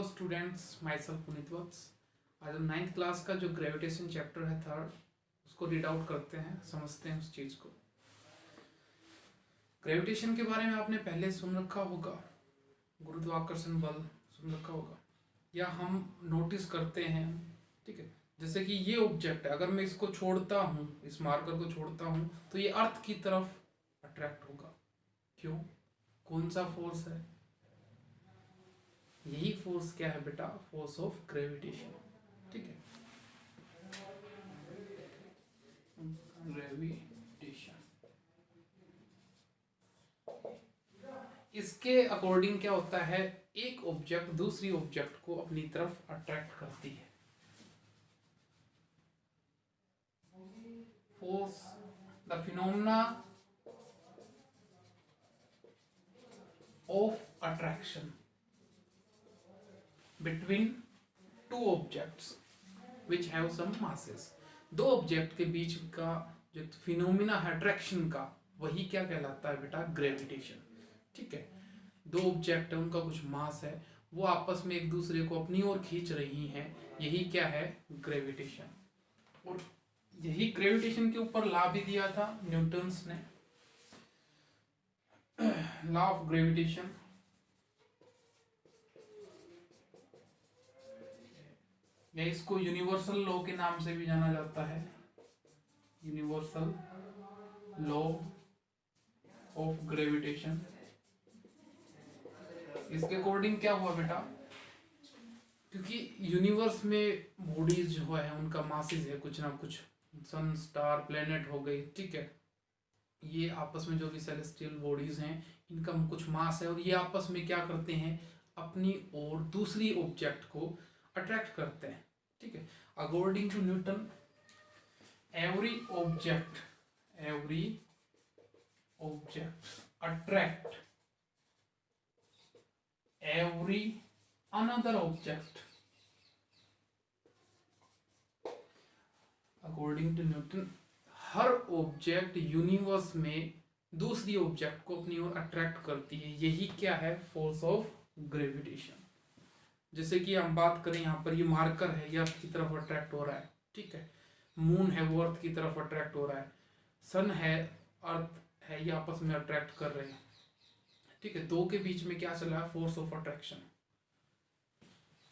Hello students, myself Puneet Vats. आज हम 9th class का जो ग्रेविटेशन चैप्टर है थर्ड, उसको रीड आउट करते हैं, समझते हैं उस चीज़ को। ग्रेविटेशन के बारे में आपने पहले सुन रखा होगा, गुरुत्वाकर्षण बल सुन रखा होगा, या हम नोटिस करते हैं, ठीक है। जैसे कि ये ऑब्जेक्ट है, अगर मैं इसको छोड़ता हूँ, इस मार्कर को छोड़ता हूँ, तो ये अर्थ की तरफ अट्रैक्ट होगा। क्यों? कौन सा फोर्स है? यही फोर्स क्या है बेटा? फोर्स ऑफ ग्रेविटेशन, ठीक है। ग्रेविटेशन, इसके अकॉर्डिंग क्या होता है, एक ऑब्जेक्ट दूसरी ऑब्जेक्ट को अपनी तरफ अट्रैक्ट करती है। Force, the phenomena of attraction between two objects which have some masses। दो ऑब्जेक्ट के बीच का जो फिनोमिना है अट्रैक्शन का, वही क्या कहलाता है बेटा? ग्रेविटेशन, ठीक है। दो ऑब्जेक्ट है, उनका कुछ मास है, वो आपस में एक दूसरे को अपनी ओर खींच रही हैं, यही क्या है? ग्रेविटेशन। और यही ग्रेविटेशन के ऊपर लॉ भी दिया था न्यूटन्स ने, लॉ ऑफ ग्रेविटेशन। या इसको यूनिवर्सल लॉ के नाम से भी जाना जाता है, यूनिवर्सल लॉ ऑफ ग्रेविटेशन। इसके अकॉर्डिंग क्या हुआ बेटा? क्योंकि यूनिवर्स में बॉडीज जो है उनका मासेस है कुछ ना कुछ, सन, स्टार, प्लेनेट हो गई, ठीक है। ये आपस में जो भी सेलेस्टियल बॉडीज हैं, इनका कुछ मास है, और ये आपस में क्या करते हैं? अपनी और दूसरी ऑब्जेक्ट को अट्रैक्ट करते हैं, ठीक है। According to Newton, every object attract every another object. According to Newton, हर ऑब्जेक्ट यूनिवर्स में दूसरी ऑब्जेक्ट को अपनी ओर अट्रैक्ट करती है, यही क्या है? Force of gravitation. जैसे कि हम बात करें, यहाँ पर ये मार्कर है, ये अर्थ की तरफ अट्रैक्ट हो रहा है, ठीक है। मून है, वो अर्थ की तरफ अट्रैक्ट हो रहा है। सन है, अर्थ है, ये आपस में अट्रैक्ट कर रहे हैं, ठीक है। दो के बीच में क्या चल रहा है? Force of attraction.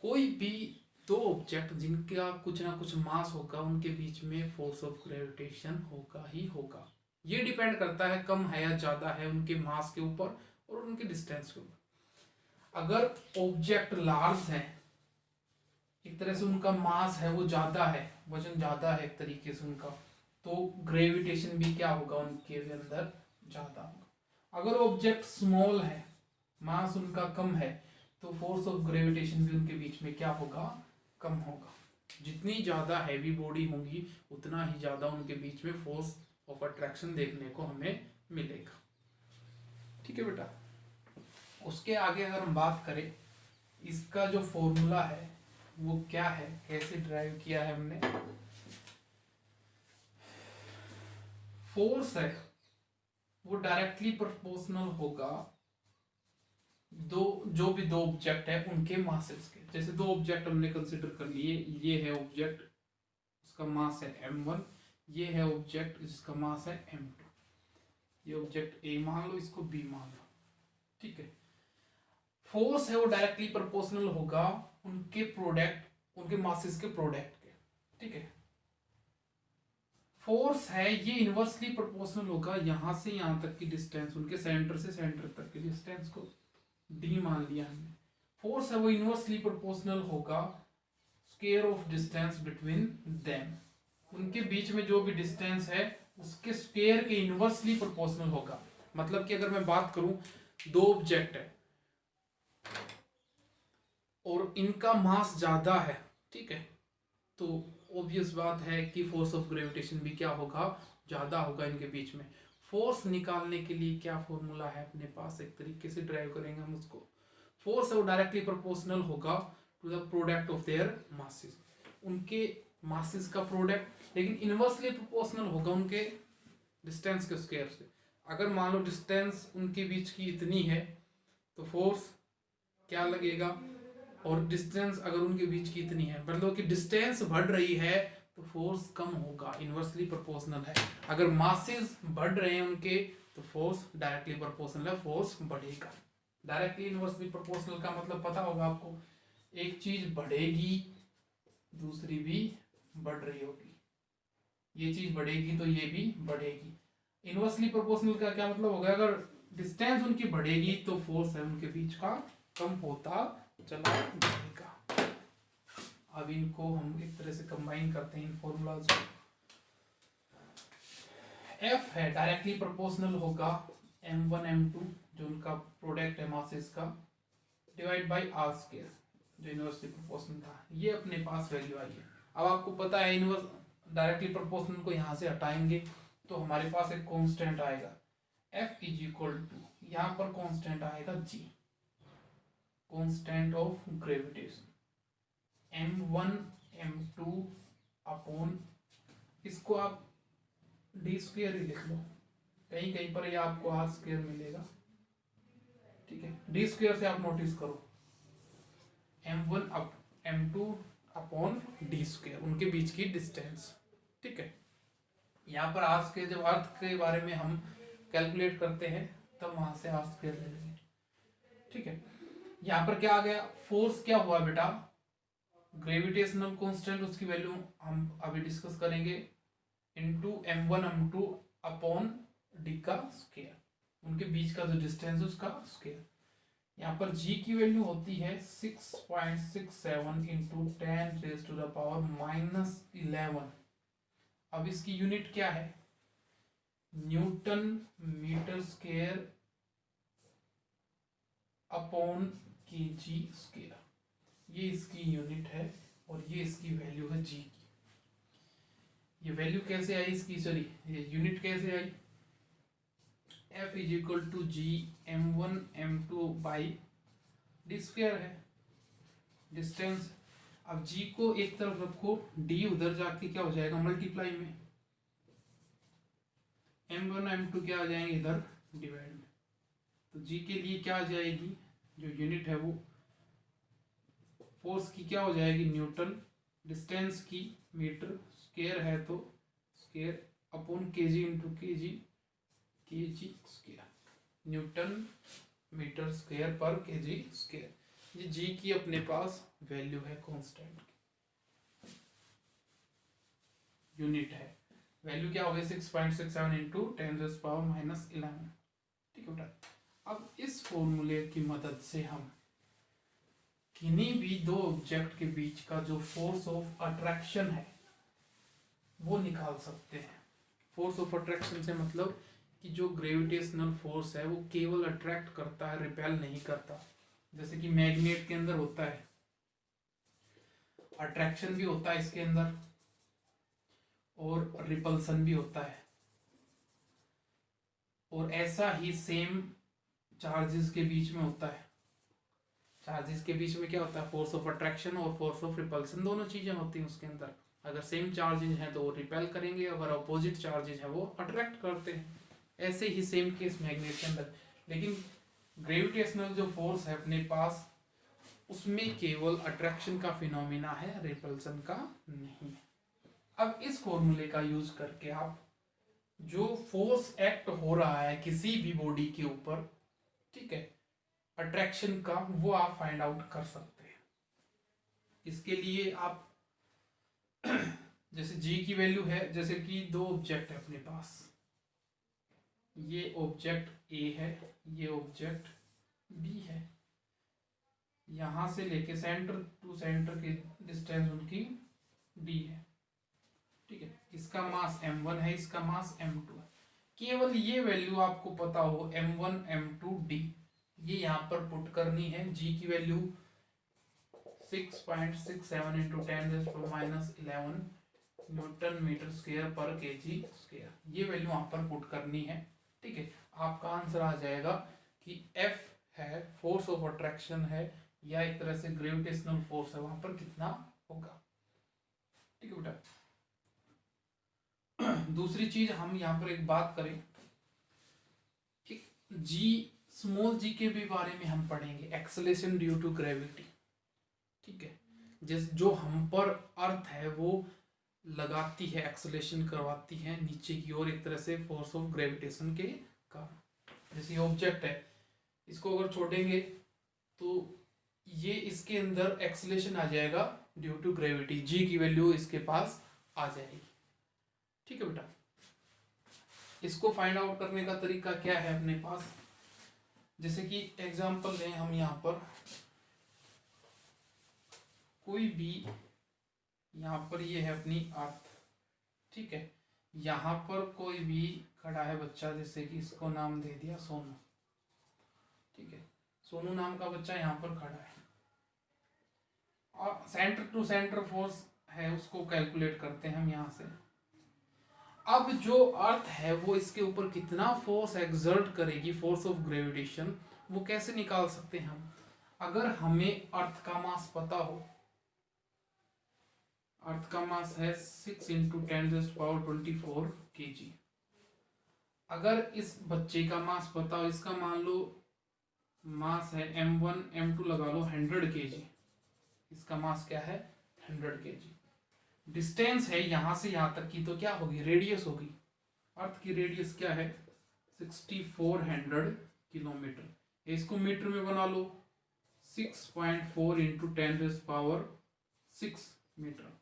कोई भी दो ऑब्जेक्ट जिनका कुछ ना कुछ मास होगा, उनके बीच में फोर्स ऑफ ग्रेविटेशन होगा ही होगा। ये डिपेंड करता है कम है या ज्यादा है उनके मास के ऊपर और उनके डिस्टेंस के ऊपर। अगर ऑब्जेक्ट लार्ज है, एक तरह से उनका मास है वो ज्यादा है, वजन ज्यादा है एक तरीके से उनका, तो ग्रेविटेशन भी क्या होगा? उनके अंदर ज्यादा होगा। अगर ऑब्जेक्ट स्मॉल है, मास उनका कम है, तो फोर्स ऑफ ग्रेविटेशन भी उनके बीच में क्या होगा? कम होगा। जितनी ज्यादा हैवी बॉडी होंगी, उतना ही ज्यादा उनके बीच में फोर्स ऑफ अट्रैक्शन देखने को हमें मिलेगा, ठीक है बेटा। उसके आगे अगर हम बात करें, इसका जो फॉर्मूला है वो क्या है, कैसे ड्राइव किया है हमने। फोर्स है वो डायरेक्टली प्रोपोर्शनल होगा जो भी दो ऑब्जेक्ट है उनके मासेस के। जैसे दो ऑब्जेक्ट हमने कंसीडर कर लिए, ये है ऑब्जेक्ट, उसका मास है m1, ये है ऑब्जेक्ट, इसका मास है m2। ये ऑब्जेक्ट A मान लो, इसको B मान लो, ठीक है। फोर्स है वो डायरेक्टली प्रोपोर्शनल होगा उनके प्रोडक्ट, उनके मासेस के प्रोडक्ट के, ठीक है। फोर्स है ये इनवर्सली प्रोपोर्शनल होगा यहां से यहां तक की डिस्टेंस, उनके सेंटर से सेंटर तक की डिस्टेंस को d मान लिया हमने। फोर्स है वो इनवर्सली प्रोपोर्शनल होगा square of distance between them, उनके बीच में जो भी डिस्टेंस है उसके स्क्वायर के इनवर्सली प्रोपोर्शनल होगा। मतलब कि अगर मैं बात करूं, दो ऑब्जेक्ट है और इनका मास ज्यादा है, ठीक है, तो ऑब्वियस बात है कि फोर्स ऑफ ग्रेविटेशन भी क्या होगा? ज्यादा होगा इनके बीच में। फोर्स निकालने के लिए क्या फॉर्मूला है अपने पास? एक तरीके से ड्राइव करेंगे हम उसको। फोर्स है वो डायरेक्टली प्रोपोर्शनल होगा to the product of their masses, उनके मासेस का प्रोडक्ट, लेकिन इनवर्सली प्रोपोर्शनल होगा उनके डिस्टेंस के स्क्वायर से। अगर मान लो डिस्टेंस उनके बीच की इतनी है, तो फोर्स क्या लगेगा? और डिस्टेंस अगर उनके बीच की इतनी है, मतलब कि डिस्टेंस बढ़ रही है तो फोर्स कम होगा, इनवर्सली प्रोपोर्शनल है। अगर मासेस बढ़ रहे हैं उनके तो फोर्स डायरेक्टली प्रोपोर्शनल है, फोर्स बढ़ेगा। डायरेक्टली इनवर्सली प्रोपोर्शनल का मतलब पता होगा आपको, एक चीज बढ़ेगी दूसरी भी बढ़ रही होगी, ये चीज बढ़ेगी तो ये भी बढ़ेगी। इनवर्सली प्रोपोर्शनल का क्या मतलब होगा, अगर डिस्टेंस उनकी बढ़ेगी तो फोर्स है उनके बीच का कम होता चला जाएगा। अब इनको हम एक तरह से कंबाइन करते हैं इन फॉर्मूलाज को। एफ है डायरेक्टली प्रोपोर्शनल होगा m1 m2 जो उनका प्रोडक्ट है मासेस का, डिवाइड बाय r स्क्वायर जो इनवर्सली प्रोपोर्शनल था। ये अपने पास वैल्यू आई है। अब आपको पता है इनवर्स डायरेक्टली प्रोपोर्शनल को यहाँ से हटाएंगे तो हमारे पास एक कांस्टेंट आएगा F इज इक्वल टू, यहाँ पर कांस्टेंट आएगा G, constant of gravitation, m1 m2 upon, इसको आप डी स्क्वायर ही लिख लो, कहीं कहीं पर ये आपको आर स्क्वायर मिलेगा, ठीक है। डी स्क्वायर से आप नोटिस करो m1 up m2 upon D square, उनके बीच की डिस्टेंस, ठीक है। यहाँ पर आर स्क्वायर जब अर्थ के बारे में हम कैलकुलेट करते हैं तब वहां से आर स्क्वायर ले लेंगे, ठीक है। यहाँ पर क्या आ गया, फोर्स क्या हुआ बेटा, ग्रेविटेशनल कांस्टेंट, उसकी वैल्यू हम अभी डिस्कस करेंगे, into m1 m2 upon D का स्क्वायर, उनके बीच का जो डिस्टेंस है उसका स्क्वायर। यहाँ पर g की वैल्यू होती है 6.67 into 10 raise to the power -11। अब इसकी यूनिट क्या है, newton metre square upon KG square, ये इसकी यूनिट है और ये इसकी वैल्यू है g की। ये वैल्यू कैसे आई इसकी, सॉरी ये यूनिट कैसे आई, F is equal to G m1 m2 by D square है डिस्टेंस। अब g को एक तरफ रखो, d उधर जाके क्या हो जाएगा मल्टीप्लाई में, m1 m2 क्या आ जाएंगे इधर डिवाइड में, तो g के लिए क्या आ जाएगी, जो यूनिट है वो फोर्स की क्या हो जाएगी न्यूटन, डिस्टेंस की मीटर, स्क्वायर है तो square upon KG into KG, KG square, newton metre square पर केजी स्क्वायर। ये जी की अपने पास वैल्यू है, कांस्टेंट यूनिट है, वैल्यू क्या हो गई 6.67 इंटू 10 पावर -11, ठीक है बेटा। अब इस फॉर्मूले की मदद से हम किन्हीं भी दो ऑब्जेक्ट के बीच का जो फोर्स ऑफ अट्रैक्शन है वो निकाल सकते हैं। फोर्स ऑफ अट्रैक्शन से मतलब कि जो ग्रेविटेशनल फोर्स है वो केवल अट्रैक्ट करता है, रिपेल नहीं करता। जैसे कि मैग्नेट के अंदर होता है, अट्रैक्शन भी होता है इसके अंदर और रिपल्सन भी होता है, और ऐसा ही सेम चार्जेस के बीच में होता है। चार्जेस के बीच में क्या होता है, फोर्स ऑफ अट्रैक्शन और फोर्स ऑफ रिपल्सन, दोनों चीजें होती हैं उसके अंदर। अगर सेम चार्जेस हैं तो वो रिपेल करेंगे, अगर अपोजिट चार्जेस हैं वो अट्रैक्ट करते हैं। ऐसे ही सेम केस मैग्नेट के अंदर, लेकिन ग्रेविटेशनल जो फोर्स है अपने पास उसमें केवल अट्रैक्शन का फिनोमिना है, रिपल्सन का नहीं है। अब इस फॉर्मूले का यूज करके आप जो फोर्स एक्ट हो रहा है किसी भी बॉडी के ऊपर, ठीक है, अट्रैक्शन का, वो आप फाइंड आउट कर सकते हैं। इसके लिए आप जैसे g की वैल्यू है, जैसे कि दो ऑब्जेक्ट है अपने पास, ये ऑब्जेक्ट A है, ये ऑब्जेक्ट B है, यहां से लेके सेंटर टू सेंटर की डिस्टेंस उनकी d है, ठीक है। इसका मास m1 है, इसका मास m2 है। केवल ये वैल्यू आपको पता हो m1 m2 d, ये यहाँ पर पुट करनी है। g की value 6.67 into 10⁻11 newton metre square पर केजी स्क्वायर, ये वैल्यू वहां पर पुट करनी है, ठीक है। आपका आंसर आ जाएगा कि F है, फोर्स ऑफ अट्रैक्शन है, या एक तरह से ग्रेविटेशनल फोर्स है, वहां पर कितना होगा, ठीक है बेटा। दूसरी चीज हम यहाँ पर एक बात करें कि जी, स्मॉल जी के भी बारे में हम पढ़ेंगे, एक्सेलेरेशन ड्यू टू ग्रेविटी। जिस जो हम पर अर्थ है वो लगाती है, एक्सेलेरेशन करवाती है नीचे की ओर, एक तरह से फोर्स ऑफ ग्रेविटेशन के कारण। जैसे ये ऑब्जेक्ट है, इसको अगर छोड़ेंगे तो ये इसके अंदर एक्सेलेरेशन आ जाएगा ड्यू टू ग्रेविटी, जी की वैल्यू इसके पास आ जाएगी। ठीक है बेटा, इसको फाइंड आउट करने का तरीका क्या है अपने पास, जैसे कि एग्जांपल लें हम यहाँ पर, कोई भी यहाँ पर ये है अपनी अर्थ, ठीक है, यहाँ पर कोई भी खड़ा है बच्चा, जैसे कि इसको नाम दे दिया सोनू, ठीक है, सोनू नाम का बच्चा यहाँ पर खड़ा है, और सेंटर टू सेंटर फोर्स है उसको कैलकुलेट करते हैं हम यहाँ से। अब जो अर्थ है वो इसके ऊपर कितना फोर्स एक्सर्ट करेगी, फोर्स ऑफ ग्रेविटेशन, वो कैसे निकाल सकते हैं हम, अगर हमें अर्थ का मास पता हो, अर्थ का मास है 6 × 10⁻24 kg। अगर इस बच्चे का मास पता हो, इसका मान लो मास है m1 m2 लगा लो 100 kg, इसका मास क्या है 100 kg। डिस्टेंस है यहां से यहां तक की, तो क्या होगी, रेडियस होगी, अर्थ की रेडियस क्या है 6400 किलोमीटर, इसको मीटर में बना लो 6.4 × 10⁻6 मीटर।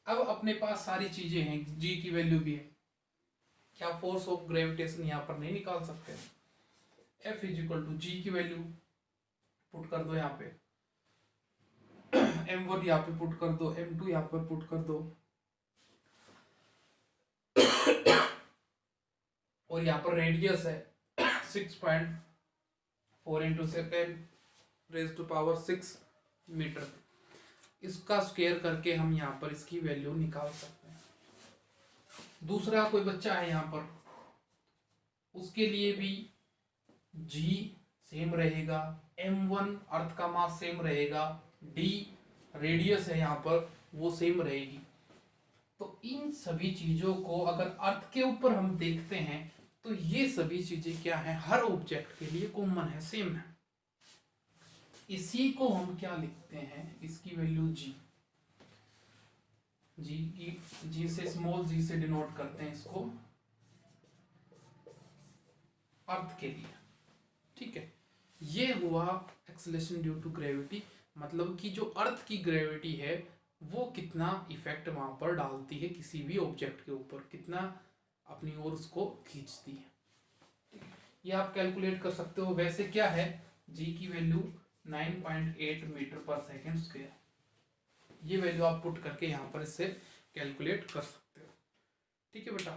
अब अपने पास सारी चीजें हैं, जी की वैल्यू भी है, क्या फोर्स ऑफ ग्रेविटेशन यहां पर नहीं निकाल सकते, F = जी की वैल्यू पुट कर दो यहाँ पे, m1 यहाँ पे पुट कर दो, m2 यहाँ पे पुट कर दो, और यहाँ पर रेडियस है 6.4 × 10⁻6 मीटर, इसका स्क्वायर करके हम यहाँ पर इसकी वैल्यू निकाल सकते हैं। दूसरा कोई बच्चा है यहाँ पर, उसके लिए भी g सेम रहेगा, m1 अर्थ का मास सेम रहेगा, d रेडियस है यहाँ पर वो सेम रहेगी। तो इन सभी चीजों को अगर अर्थ के ऊपर हम देखते हैं तो ये सभी चीजें क्या है, हर ऑब्जेक्ट के लिए कॉमन है, सेम है। इसी को हम क्या लिखते हैं, इसकी वैल्यू g, जी से स्मॉल g से डिनोट करते हैं इसको अर्थ के लिए। ठीक है, ये हुआ एक्सेलरेशन ड्यू टू ग्रेविटी, मतलब कि जो अर्थ की ग्रेविटी है वो कितना इफेक्ट वहां पर डालती है किसी भी ऑब्जेक्ट के ऊपर, कितना अपनी ओर उसको खींचती है। ठीक है, ये आप कैलकुलेट कर सकते हो। वैसे क्या है, जी की वैल्यू 9.8 मीटर पर सेकेंड स्क्वायर, ये वैल्यू आप पुट करके यहाँ पर इससे कैलकुलेट कर सकते हो। ठीक है बेटा,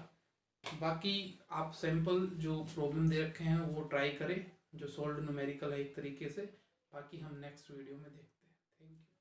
बाकी आप सैंपल जो प्रॉब्लम दे रखे हैं वो ट्राई करें, जो सोल्व्ड न्यूमेरिकल है एक तरीके से, बाकी हम नेक्स्ट वीडियो में देखते हैं। Thank you.